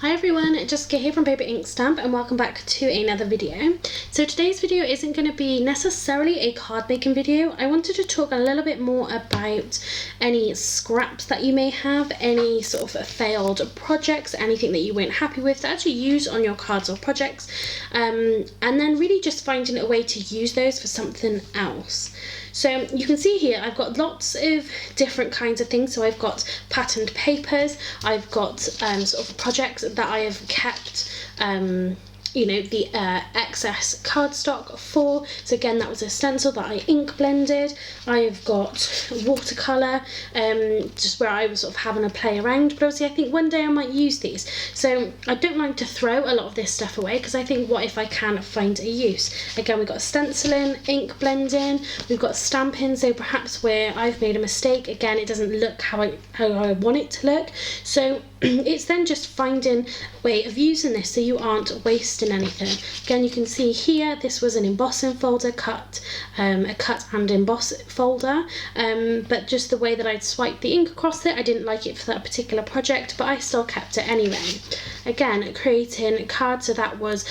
Hi everyone, Jessica here from Paper Ink Stamp and welcome back to another video. So today's video isn't going to be necessarily a card making video. I wanted to talk a little bit more about any scraps that you may have, any sort of failed projects, anything that you weren't happy with to actually use on your cards or projects, and then really just finding a way to use those for something else. So you can see here I've got lots of different kinds of things. So I've got patterned papers, I've got sort of projects that I have kept the excess cardstock for. So again, that was a stencil that I ink blended. I have got watercolour, just where I was sort of having a play around, but obviously I think one day I might use these. So I don't like to throw a lot of this stuff away because I think, what if I can find a use? Again, we've got stenciling, ink blending, we've got stamping, so perhaps where I've made a mistake, again, it doesn't look how I want it to look. So it's then just finding a way of using this so you aren't wasting anything. Again, you can see here this was an embossing folder, a cut and emboss folder, but just the way that I'd swiped the ink across it, I didn't like it for that particular project, but I still kept it anyway. Again, creating cards, so that was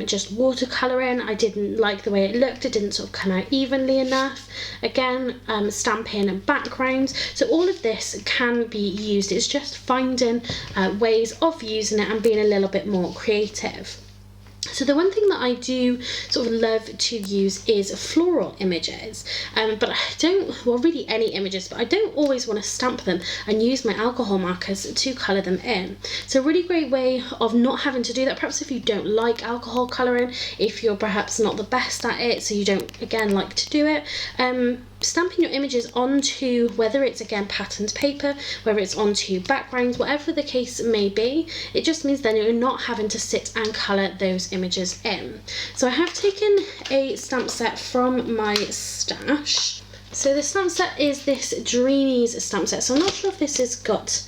just watercolouring. I didn't like the way it looked, it didn't sort of come out evenly enough. Again, stamping backgrounds. So all of this can be used, it's just finding ways of using it and being a little bit more creative. So the one thing that I do sort of love to use is floral images, but I don't, well, really any images, but I don't always want to stamp them and use my alcohol markers to colour them in. So a really great way of not having to do that, perhaps if you don't like alcohol colouring, if you're perhaps not the best at it, so you don't, again, like to do it, stamping your images onto, whether it's again patterned paper, whether it's onto backgrounds, whatever the case may be, it just means then you're not having to sit and colour those images in. So I have taken a stamp set from my stash. So the stamp set is this Dreamies stamp set. So I'm not sure if this has got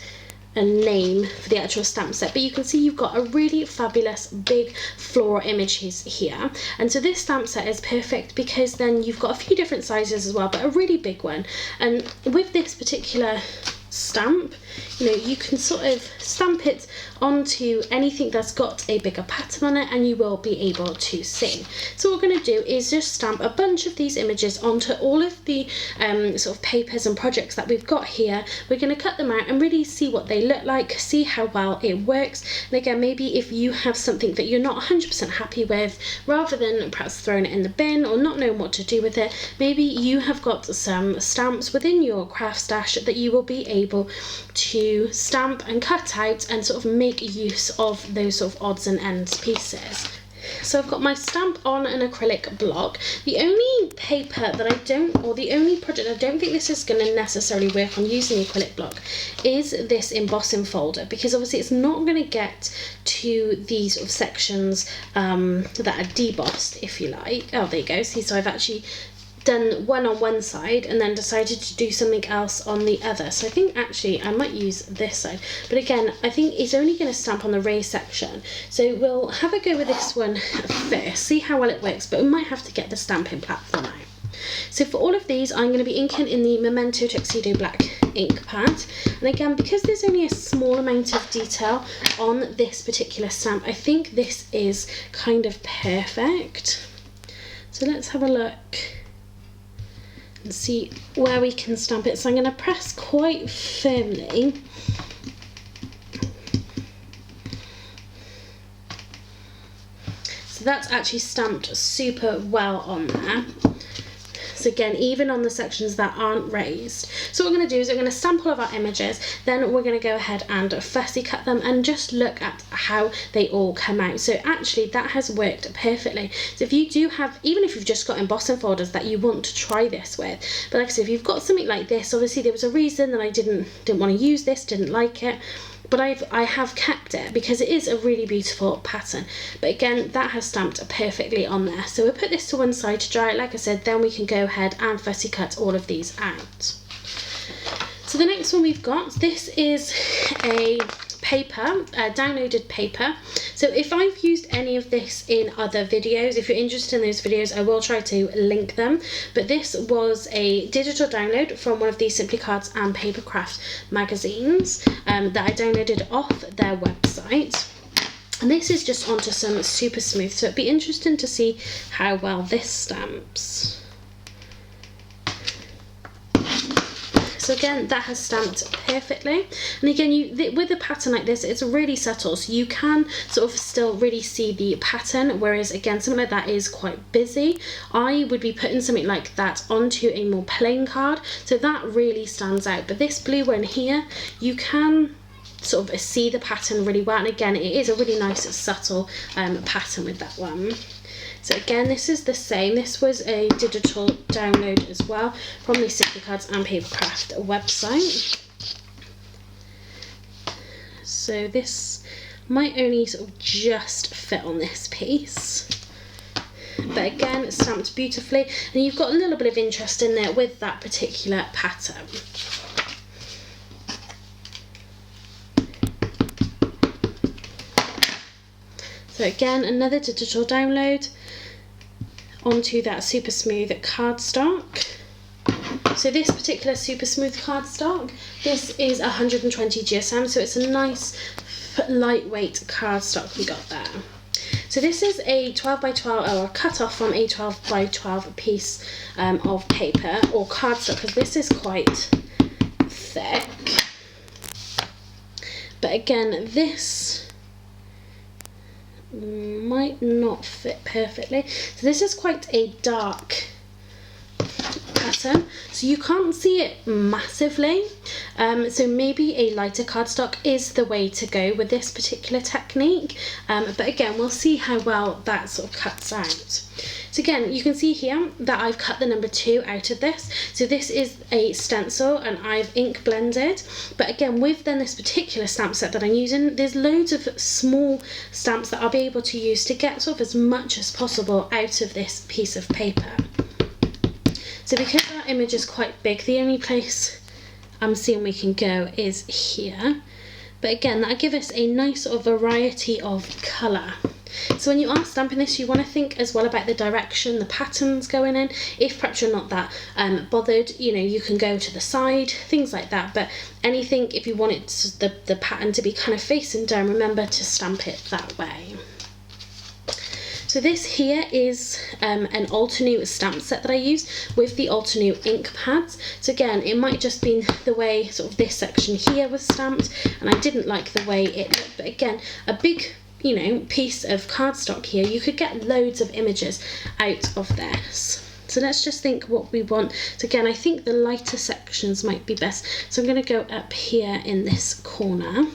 a name for the actual stamp set, but you can see you've got a really fabulous big floral images here, and so this stamp set is perfect because then you've got a few different sizes as well, but a really big one. And with this particular stamp, you can sort of stamp it onto anything that's got a bigger pattern on it and you will be able to see. So what we're going to do is just stamp a bunch of these images onto all of the sort of papers and projects that we've got here. We're going to cut them out and really see what they look like, see how well it works. And again, maybe if you have something that you're not 100% happy with, rather than perhaps throwing it in the bin or not knowing what to do with it, maybe you have got some stamps within your craft stash that you will be able to stamp and cut out and sort of make use of those sort of odds and ends pieces. So I've got my stamp on an acrylic block. The only paper that I don't, or the only project I don't think this is going to necessarily work on using the acrylic block is this embossing folder, because obviously it's not going to get to these sort of sections that are debossed, if you like. Oh, there you go. See, so I've actually done one on one side and then decided to do something else on the other. So I think actually I might use this side, but again, I think it's only going to stamp on the raised section. So we'll have a go with this one first, see how well it works, but we might have to get the stamping platform out. So for all of these, I'm going to be inking in the Memento Tuxedo Black ink pad. And again, because there's only a small amount of detail on this particular stamp, I think this is kind of perfect. So let's have a look and see where we can stamp it. So I'm going to press quite firmly. So that's actually stamped super well on there. So again, even on the sections that aren't raised. So what we're going to do is we're going to stamp all of our images, then we're going to go ahead and fussy cut them and just look at how they all come out. So actually that has worked perfectly. So if you do have, even if you've just got embossing folders that you want to try this with, but like I said, if you've got something like this, obviously there was a reason that I didn't want to use this, didn't like it, but I have kept it because it is a really beautiful pattern. But again, that has stamped perfectly on there. So we'll put this to one side to dry, like I said, then we can go ahead and fussy cut all of these out. So the next one we've got, this is a paper, downloaded paper. So if I've used any of this in other videos, if you're interested in those videos, I will try to link them. But this was a digital download from one of the Simply Cards and Papercraft magazines that I downloaded off their website. And this is just onto some super smooth, so it'd be interesting to see how well this stamps. So again, that has stamped perfectly. And again, with a pattern like this, it's really subtle, so you can sort of still really see the pattern, whereas again, something like that is quite busy. I would be putting something like that onto a more plain card, so that really stands out. But this blue one here, you can sort of see the pattern really well, and again, it is a really nice subtle pattern with that one. So again, this is the same. This was a digital download as well from the Sticky Cards and Papercraft website. So this might only sort of just fit on this piece. But again, it's stamped beautifully, and you've got a little bit of interest in there with that particular pattern. So again, another digital download onto that super smooth cardstock. So this particular super smooth cardstock, this is 120 GSM, so it's a nice lightweight cardstock we got there. So this is a 12 by 12, or cut off from a 12 by 12 piece of paper or cardstock, because this is quite thick. But again, this might not fit perfectly. So this is quite a dark pattern, so you can't see it massively, so maybe a lighter cardstock is the way to go with this particular technique, but again, we'll see how well that sort of cuts out. So again, you can see here that I've cut the number 2 out of this. So this is a stencil and I've ink blended. But again, with then this particular stamp set that I'm using, there's loads of small stamps that I'll be able to use to get sort of as much as possible out of this piece of paper. So because our image is quite big, the only place I'm seeing we can go is here. But again, that'll give us a nice sort of variety of colour. So when you are stamping this, you want to think as well about the direction the pattern's going in. If perhaps you're not that bothered, you know, you can go to the side, things like that. But anything, if you want it the pattern to be kind of facing down, remember to stamp it that way. So this here is an Altenew stamp set that I use with the Altenew ink pads. So again, it might just be the way sort of this section here was stamped, and I didn't like the way it looked. But again, a big, you know, piece of cardstock here, you could get loads of images out of this. So let's just think what we want. So again, I think the lighter sections might be best. So I'm going to go up here in this corner.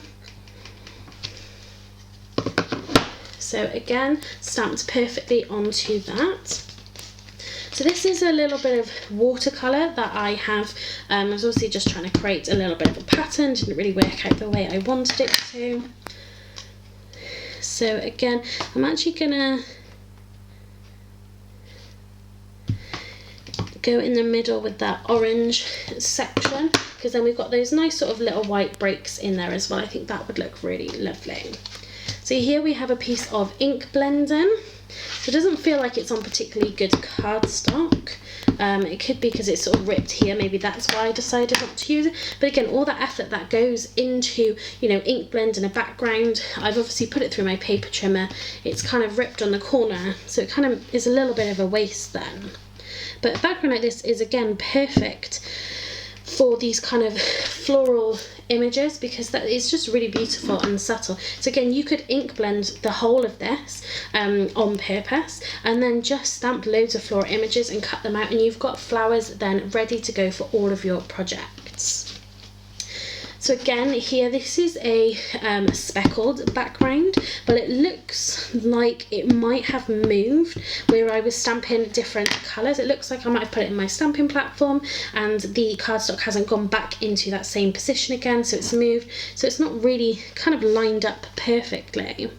So again, stamped perfectly onto that. So this is a little bit of watercolour that I have. I was obviously just trying to create a little bit of a pattern, didn't really work out the way I wanted it to. So again, I'm actually gonna go in the middle with that orange section, because then we've got those nice sort of little white breaks in there as well. I think that would look really lovely. So here we have a piece of ink blending. So it doesn't feel like it's on particularly good cardstock. It could be because it's sort of ripped here, maybe that's why I decided not to use it. But again, all that effort that goes into, you know, ink blend and a background, I've obviously put it through my paper trimmer. It's kind of ripped on the corner, so it kind of is a little bit of a waste then. But a background like this is again perfect for these kind of floral images, because that is just really beautiful and subtle. So again, you could ink blend the whole of this on purpose, and then just stamp loads of floral images and cut them out, and you've got flowers then ready to go for all of your projects. So again, here, this is a speckled background, but it looks like it might have moved where I was stamping different colours. It looks like I might have put it in my stamping platform and the cardstock hasn't gone back into that same position again, so it's moved. So it's not really kind of lined up perfectly.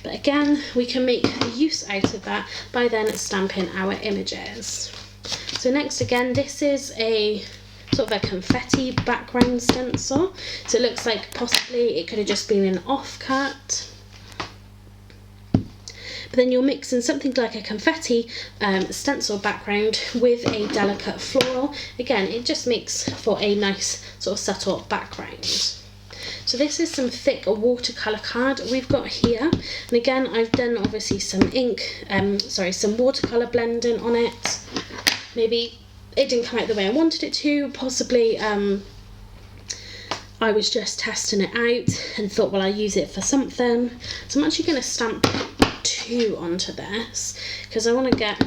But again, we can make use out of that by then stamping our images. So next, again, this is a sort of a confetti background stencil. So it looks like possibly it could have just been an offcut. But then you're mixing something like a confetti stencil background with a delicate floral. Again, it just makes for a nice sort of subtle background. So this is some thick watercolour card we've got here, and again I've done obviously some some watercolour blending on it. Maybe it didn't come out the way I wanted it to, possibly I was just testing it out and thought, well, I'll use it for something. So I'm actually going to stamp 2 onto this because I want to get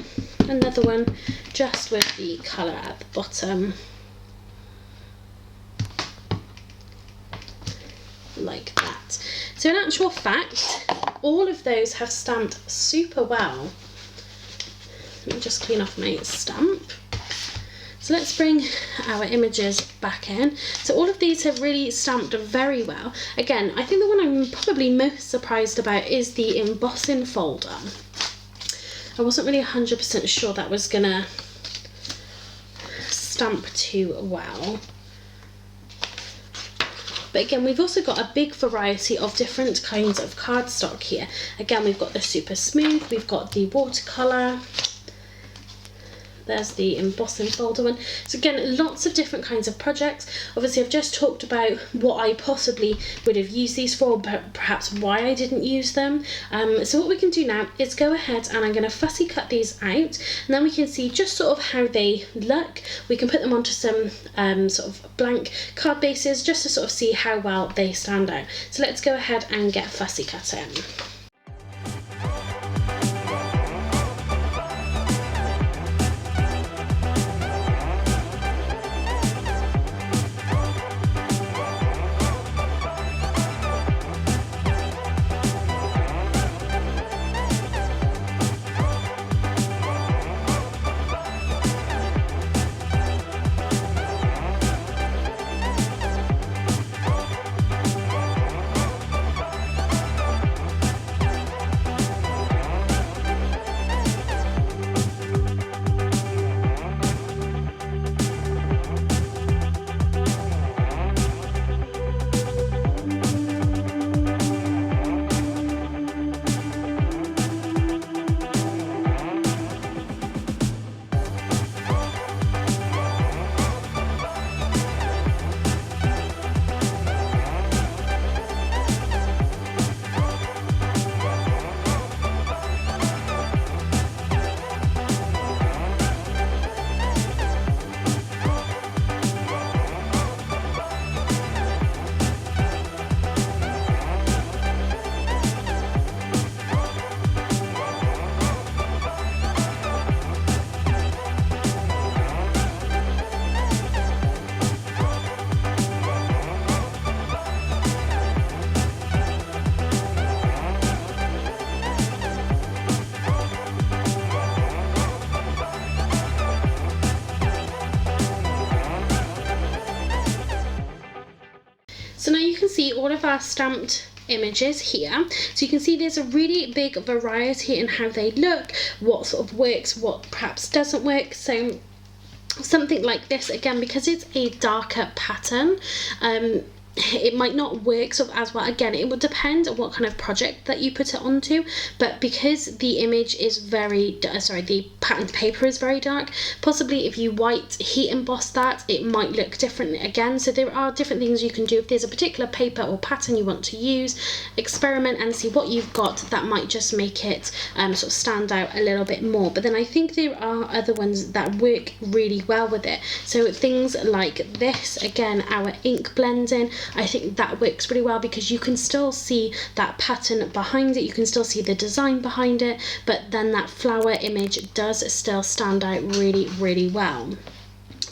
another one just with the colour at the bottom, like that. So in actual fact, all of those have stamped super well. Let me just clean off my stamp. So let's bring our images back in. So all of these have really stamped very well. Again, I think the one I'm probably most surprised about is the embossing folder. I wasn't really 100% sure that was gonna stamp too well. But again, we've also got a big variety of different kinds of cardstock here. Again, we've got the super smooth, we've got the watercolour. There's the embossing folder one. So again, lots of different kinds of projects. Obviously, I've just talked about what I possibly would have used these for, but perhaps why I didn't use them. So what we can do now is go ahead and I'm going to fussy cut these out, and then we can see just sort of how they look. We can put them onto some sort of blank card bases just to sort of see how well they stand out. So let's go ahead and get fussy cutting. So now you can see all of our stamped images here. So you can see there's a really big variety in how they look, what sort of works, what perhaps doesn't work. So something like this, again, because it's a darker pattern, it might not work sort of as well. Again, it would depend on what kind of project that you put it onto, but because the image is very the patterned paper is very dark, possibly if you white heat emboss that, it might look different again. So there are different things you can do. If there's a particular paper or pattern you want to use, experiment and see what you've got that might just make it sort of stand out a little bit more. But then I think there are other ones that work really well with it. So things like this, again, our ink blending, I think that works pretty well because you can still see that pattern behind it, you can still see the design behind it, but then that flower image does still stand out really, really well.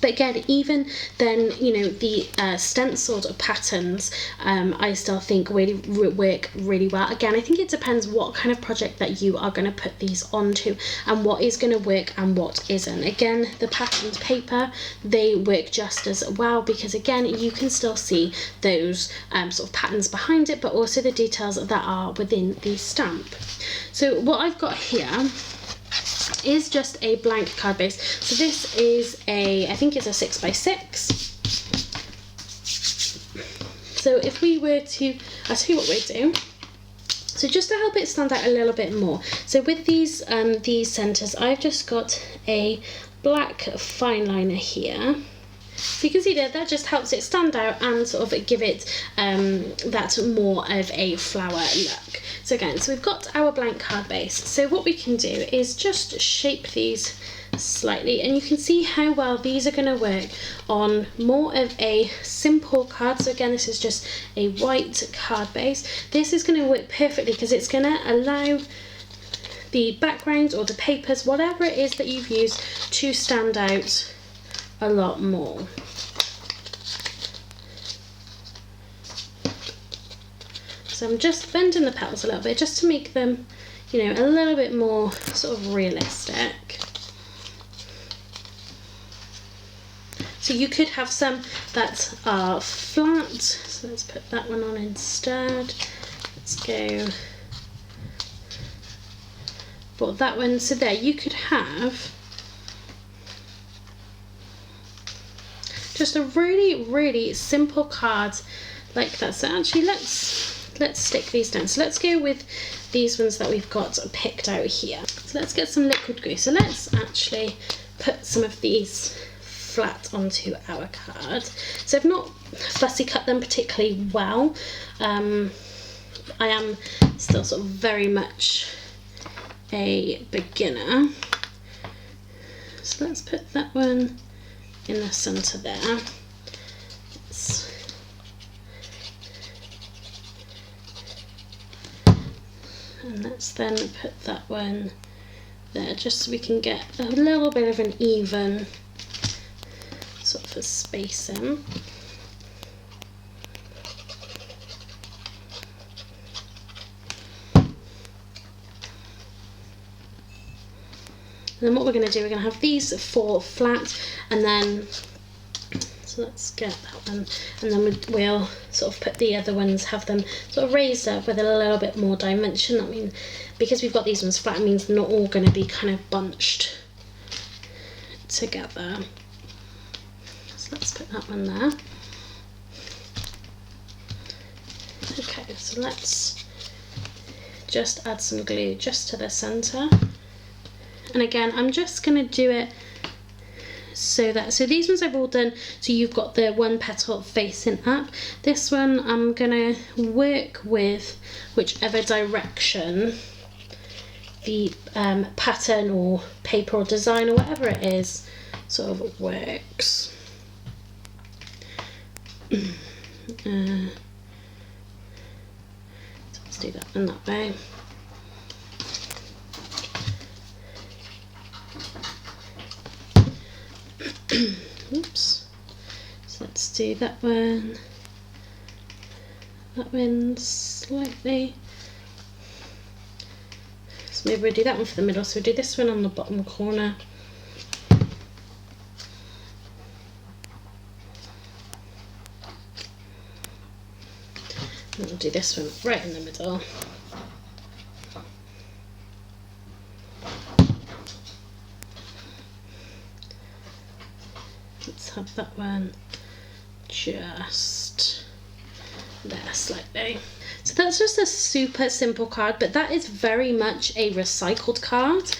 But again, even then, you know, the stenciled patterns, I still think really work really well. Again, I think it depends what kind of project that you are going to put these onto and what is going to work and what isn't. Again, the patterned paper, they work just as well because, again, you can still see those sort of patterns behind it, but also the details that are within the stamp. So what I've got here is just a blank card base. So this is I think it's a 6x6. So if we were to, I'll tell you what we'll do. So just to help it stand out a little bit more, so with these centers, I've just got a black fine liner here, So you can see that just helps it stand out and sort of give it that more of a flower look. So again, so we've got our blank card base. So what we can do is just shape these slightly, and you can see how well these are going to work on more of a simple card. So again, this is just a white card base. This is going to work perfectly because it's going to allow the background or the papers, whatever it is that you've used, to stand out a lot more. So I'm just bending the petals a little bit just to make them, you know, a little bit more sort of realistic. So you could have some that are flat, so let's put that one on instead. Let's go for that one. So there you could have just a really simple card like that. So actually let's stick these down. So let's go with these ones that we've got picked out here. So let's get some liquid glue. So let's actually put some of these flat onto our card. So I've not fussy cut them particularly well. I am still sort of very much a beginner. So let's put that one in the center there. And let's then put that one there, just so we can get a little bit of an even sort of a spacing. And then what we're going to do, we're going to have these 4 flat, and then, so let's get that one, and then we'll sort of put the other ones, have them sort of raised up with a little bit more dimension. I mean, because we've got these ones flat, it means they're not all going to be kind of bunched together. So let's put that one there. Okay, so let's just add some glue just to the center. And again, I'm just going to do it so these ones I've all done, so you've got the one petal facing up. This one I'm going to work with whichever direction the pattern or paper or design or whatever it is sort of works. So let's do that in that way. Oops. So let's do that one slightly. So maybe we'll do that one for the middle. So we'll do this one on the bottom corner. And we'll do this one right in the middle. Let's have that one just there slightly. So that's just a super simple card, but that is very much a recycled card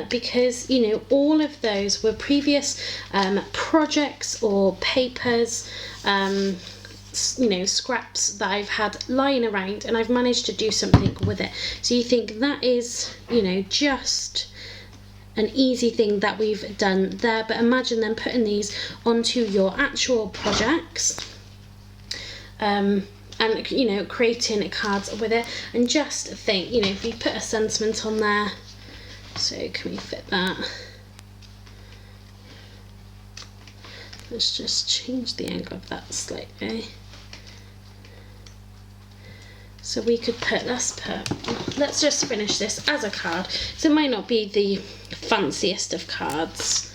because, you know, all of those were previous projects or papers, you know, scraps that I've had lying around, and I've managed to do something with it. So you think that is, you know, just an easy thing that we've done there, but imagine then putting these onto your actual projects and, you know, creating cards with it. And just think, you know, if you put a sentiment on there, so can we fit that? Let's just change the angle of that slightly. So we could put, let's just finish this as a card. So it might not be the fanciest of cards,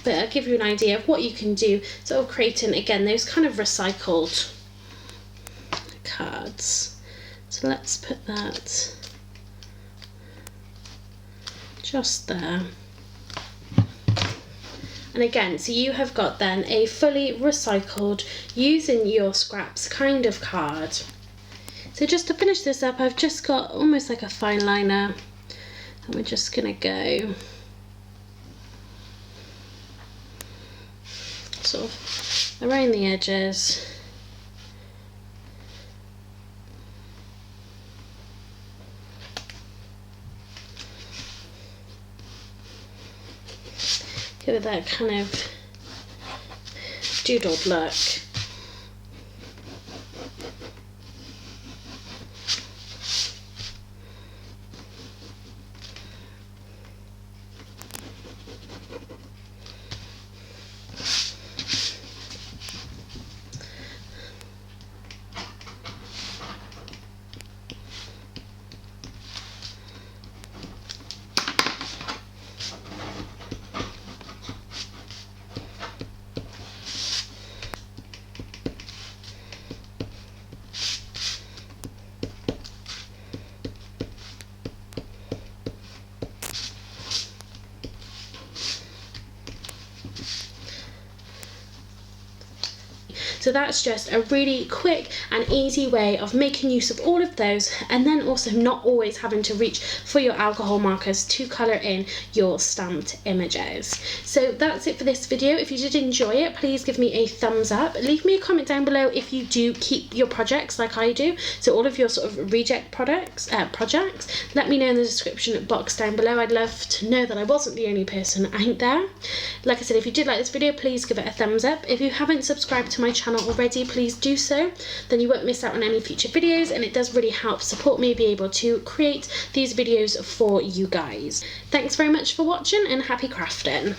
but I'll give you an idea of what you can do, sort of creating, again, those kind of recycled cards. So let's put that just there. And again, so you have got then a fully recycled, using your scraps kind of card. So just to finish this up, I've just got almost like a fine liner, and we're just gonna go sort of around the edges. Give it that kind of doodled look. So that's just a really quick and easy way of making use of all of those, and then also not always having to reach for your alcohol markers to colour in your stamped images. So that's it for this video. If you did enjoy it, please give me a thumbs up. Leave me a comment down below if you do keep your projects like I do, so all of your sort of reject projects. Let me know in the description box down below. I'd love to know that I wasn't the only person out there. Like I said, if you did like this video, please give it a thumbs up. If you haven't subscribed to my channel already, please do so, then you won't miss out on any future videos, and it does really help support me be able to create these videos for you guys. Thanks very much for watching, and happy crafting.